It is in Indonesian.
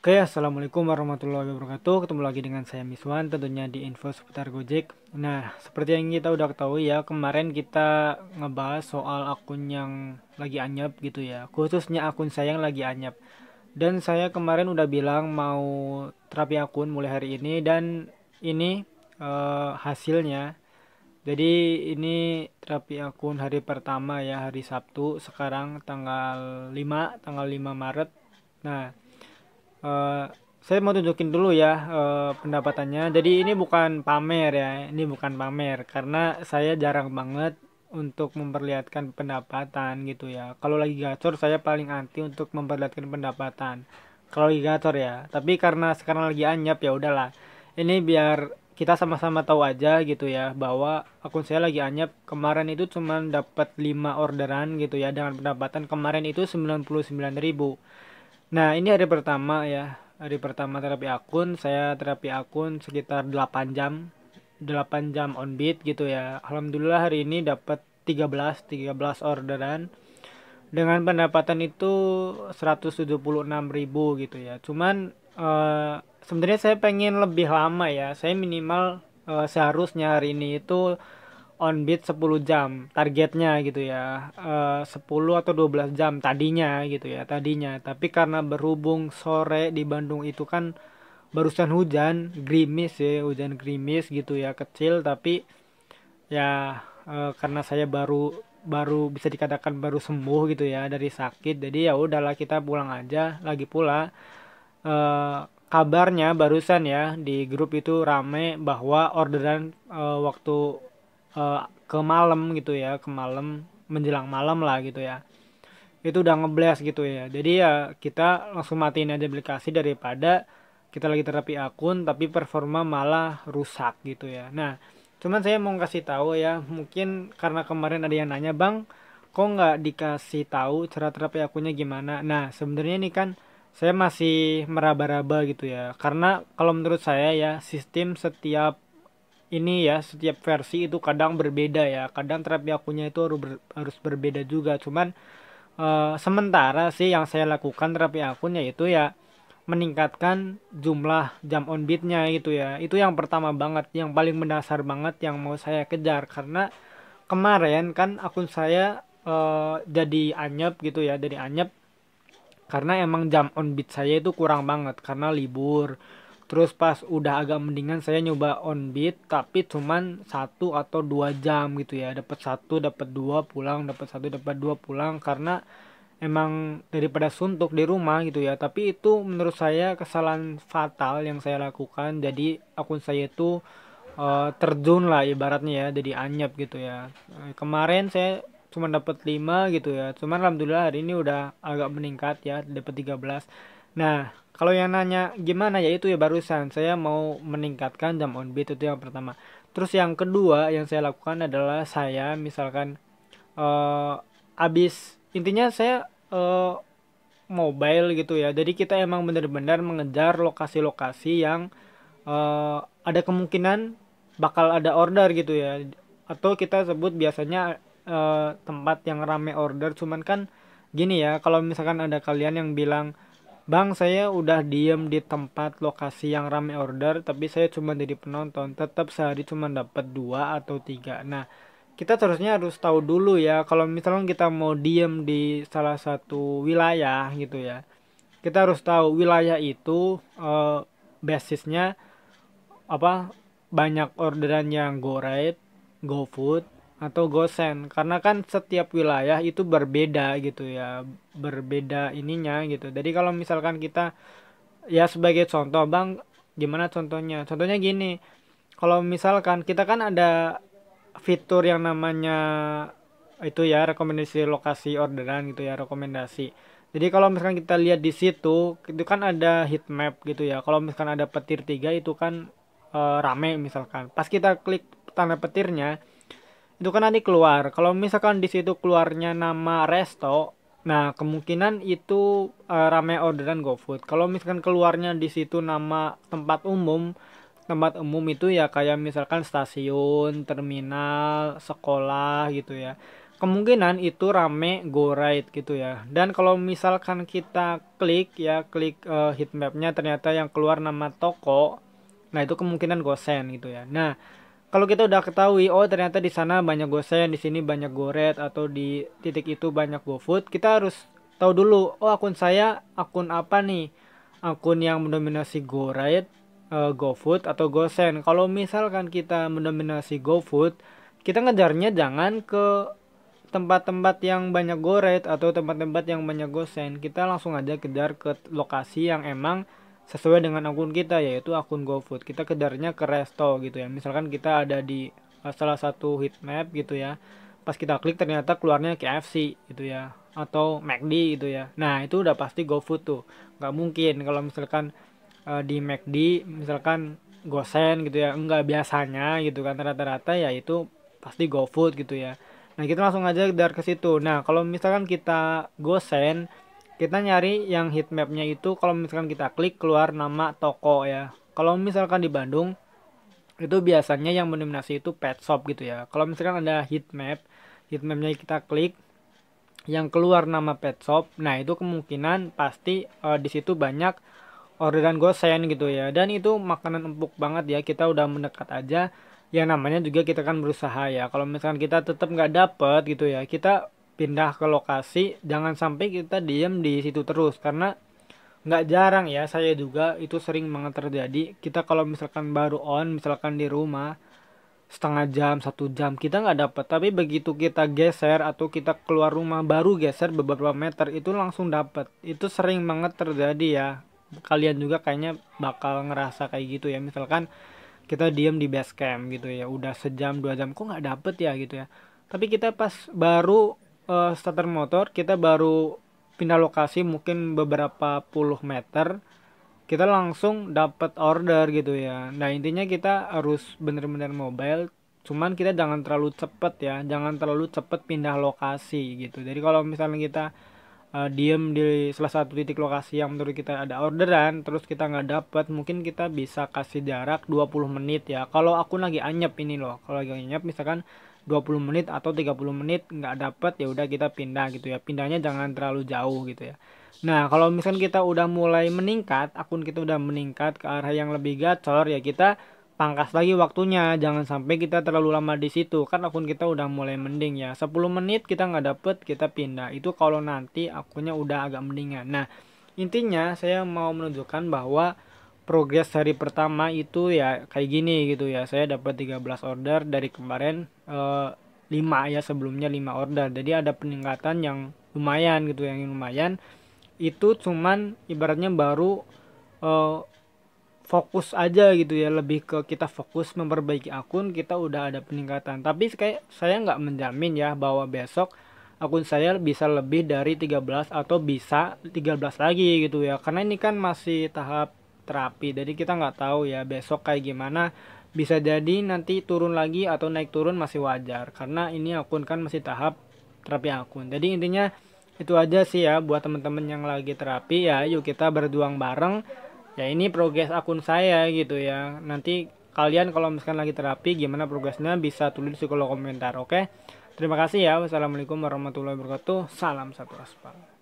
Oke, assalamualaikum warahmatullahi wabarakatuh. Ketemu lagi dengan saya Miswan, tentunya di info seputar Gojek. Nah, seperti yang kita udah ketahui ya, kemarin kita ngebahas soal akun yang lagi anyep gitu ya, khususnya akun saya yang lagi anyep. Dan saya kemarin udah bilang mau terapi akun mulai hari ini, dan ini hasilnya. Jadi ini terapi akun hari pertama ya, hari Sabtu, sekarang tanggal 5 Maret. Nah, Eh, saya mau tunjukin dulu ya pendapatannya. Jadi ini bukan pamer ya, ini bukan pamer karena saya jarang banget untuk memperlihatkan pendapatan gitu ya. Kalau lagi gacor saya paling anti untuk memperlihatkan pendapatan. Kalau lagi gacor ya. Tapi karena sekarang lagi anyap ya udahlah. Ini biar kita sama-sama tahu aja gitu ya bahwa akun saya lagi anyap. Kemarin itu cuman dapat 5 orderan gitu ya dengan pendapatan kemarin itu 99.000. Nah, ini hari pertama ya. Hari pertama terapi akun, saya terapi akun sekitar 8 jam. 8 jam on beat gitu ya. Alhamdulillah hari ini dapat 13 orderan dengan pendapatan itu 176.000 gitu ya. Cuman sebenarnya saya pengen lebih lama ya. Saya minimal seharusnya hari ini itu on beat 10 jam targetnya gitu ya, 10 atau 12 jam tadinya gitu ya tadinya, tapi karena berhubung sore di Bandung itu kan barusan hujan gerimis ya, hujan gerimis gitu ya, kecil tapi ya karena saya baru baru bisa dikatakan baru sembuh gitu ya dari sakit, jadi ya udahlah kita pulang aja. Lagi pula eh, kabarnya barusan ya di grup itu rame bahwa orderan waktu ke malam gitu ya, ke malam menjelang malam lah gitu ya, itu udah ngeblast gitu ya. Jadi ya kita langsung matiin aja aplikasi daripada kita lagi terapi akun tapi performa malah rusak gitu ya. Nah, cuman saya mau kasih tahu ya, mungkin karena kemarin ada yang nanya, bang kok nggak dikasih tahu cara terapi akunnya gimana. Nah, sebenarnya ini kan saya masih meraba-raba gitu ya, karena kalau menurut saya ya sistem setiap ini ya, setiap versi itu kadang berbeda ya, kadang terapi akunnya itu harus berbeda juga. Cuman sementara sih yang saya lakukan terapi akun yaitu ya meningkatkan jumlah jam on beatnya gitu ya. Itu yang pertama banget, yang paling mendasar banget yang mau saya kejar, karena kemarin kan akun saya jadi anyep gitu ya, jadi anyep karena emang jam on beat saya itu kurang banget karena libur. Terus pas udah agak mendingan saya nyoba on beat tapi cuman 1 atau 2 jam gitu ya, dapat satu dapat dua pulang, dapat satu dapat dua pulang, karena emang daripada suntuk di rumah gitu ya. Tapi itu menurut saya kesalahan fatal yang saya lakukan, jadi akun saya itu terjun lah ibaratnya ya, jadi anyep gitu ya. Kemarin saya cuma dapat 5 gitu ya, cuman alhamdulillah hari ini udah agak meningkat ya, dapat 13. Nah, kalau yang nanya gimana ya, itu ya barusan saya mau meningkatkan jam on beat, itu yang pertama. Terus yang kedua yang saya lakukan adalah saya misalkan eh abis, intinya saya mobile gitu ya, jadi kita emang benar-benar mengejar lokasi-lokasi yang ada kemungkinan bakal ada order gitu ya, atau kita sebut biasanya tempat yang rame order. Cuman kan gini ya, kalau misalkan ada kalian yang bilang, bang saya udah diem di tempat lokasi yang rame order tapi saya cuma jadi penonton, tetap sehari cuma dapat 2 atau 3. Nah, kita seharusnya harus tahu dulu ya, kalau misalkan kita mau diem di salah satu wilayah gitu ya, kita harus tahu wilayah itu basisnya apa, banyak orderan yang GoRide, GoFood, atau GoSend, karena kan setiap wilayah itu berbeda gitu ya, berbeda ininya gitu. Jadi kalau misalkan kita ya sebagai contoh, bang gimana contohnya, contohnya gini, kalau misalkan kita kan ada fitur yang namanya itu ya rekomendasi lokasi orderan gitu ya, rekomendasi. Jadi kalau misalkan kita lihat di situ itu kan ada heat map gitu ya, kalau misalkan ada petir 3 itu kan rame misalkan, pas kita klik tanda petirnya itu kan nanti keluar, kalau misalkan di situ keluarnya nama resto, nah kemungkinan itu rame orderan GoFood. Kalau misalkan keluarnya di situ nama tempat umum, tempat umum itu ya kayak misalkan stasiun, terminal, sekolah gitu ya. kemungkinan itu rame go right gitu ya. Dan kalau misalkan kita klik ya, klik heat mapnya ternyata yang keluar nama toko, nah itu kemungkinan gosen gitu ya. Nah, kalau kita udah ketahui, oh ternyata di sana banyak gosen, di sini banyak goret, atau di titik itu banyak GoFood, kita harus tahu dulu, oh akun saya akun apa nih? Akun yang mendominasi goret, GoFood atau gosen. Kalau misalkan kita mendominasi GoFood, kita ngejarnya jangan ke tempat-tempat yang banyak goret atau tempat-tempat yang banyak gosen. Kita langsung aja kejar ke lokasi yang emang sesuai dengan akun kita, yaitu akun GoFood. Kita kejarnya ke resto gitu ya. Misalkan kita ada di salah satu heatmap gitu ya, pas kita klik ternyata keluarnya KFC gitu ya, atau McD gitu ya. Nah itu udah pasti GoFood tuh. Nggak mungkin kalau misalkan di McD misalkan gosen gitu ya, enggak, biasanya gitu kan rata-rata ya itu pasti GoFood gitu ya. Nah kita langsung aja dar ke situ. Nah kalau misalkan kita gosen, kita nyari yang heatmapnya itu, kalau misalkan kita klik keluar nama toko ya. Kalau misalkan di Bandung itu biasanya yang mendominasi itu pet shop gitu ya. Kalau misalkan ada heatmapnya kita klik yang keluar nama pet shop, nah itu kemungkinan pasti di situ banyak orderan gosen gitu ya. Dan itu makanan empuk banget ya, kita udah mendekat aja, yang namanya juga kita kan berusaha ya. Kalau misalkan kita tetap nggak dapet gitu ya, kita pindah ke lokasi, jangan sampai kita diem di situ terus, karena nggak jarang ya, saya juga itu sering banget terjadi. Kita kalau misalkan baru on, misalkan di rumah setengah jam 1 jam kita nggak dapet, tapi begitu kita geser atau kita keluar rumah baru geser beberapa meter itu langsung dapet. Itu sering banget terjadi ya, kalian juga kayaknya bakal ngerasa kayak gitu ya. Misalkan kita diem di base camp gitu ya, udah sejam 2 jam kok nggak dapet ya gitu ya, tapi kita pas baru starter motor, kita baru pindah lokasi mungkin beberapa puluh meter, kita langsung dapat order gitu ya. Nah intinya kita harus bener-bener mobile, cuman kita jangan terlalu cepet ya, jangan terlalu cepet pindah lokasi gitu. Jadi kalau misalnya kita diem di salah satu titik lokasi yang menurut kita ada orderan, terus kita nggak dapet, mungkin kita bisa kasih jarak 20 menit ya. Kalau aku lagi anyep ini loh, kalau lagi anyep misalkan 20 menit atau 30 menit nggak dapet, ya udah kita pindah gitu ya. Pindahnya jangan terlalu jauh gitu ya. Nah kalau misalkan kita udah mulai meningkat, akun kita udah meningkat ke arah yang lebih gacor ya, kita pangkas lagi waktunya, jangan sampai kita terlalu lama di situ, kan akun kita udah mulai mending ya. 10 menit kita nggak dapet, kita pindah. Itu kalau nanti akunnya udah agak mendingan. Nah intinya saya mau menunjukkan bahwa progres hari pertama itu ya kayak gini gitu ya. Saya dapat 13 order dari kemarin 5 ya, sebelumnya 5 order. Jadi ada peningkatan yang lumayan gitu, yang lumayan. Itu cuman ibaratnya baru eh, fokus aja gitu ya, lebih ke kita fokus memperbaiki akun, kita udah ada peningkatan. Tapi kayak saya nggak menjamin ya bahwa besok akun saya bisa lebih dari 13 atau bisa 13 lagi gitu ya, karena ini kan masih tahap terapi, jadi kita nggak tahu ya besok kayak gimana. Bisa jadi nanti turun lagi atau naik turun masih wajar, karena ini akun kan masih tahap terapi akun. Jadi intinya itu aja sih ya buat teman-teman yang lagi terapi ya, yuk kita berjuang bareng. Ya ini progres akun saya gitu ya. Nanti kalian kalau misalkan lagi terapi gimana progresnya bisa tulis di kolom komentar, oke? Terima kasih ya. Wassalamualaikum warahmatullahi wabarakatuh. Salam satu aspal.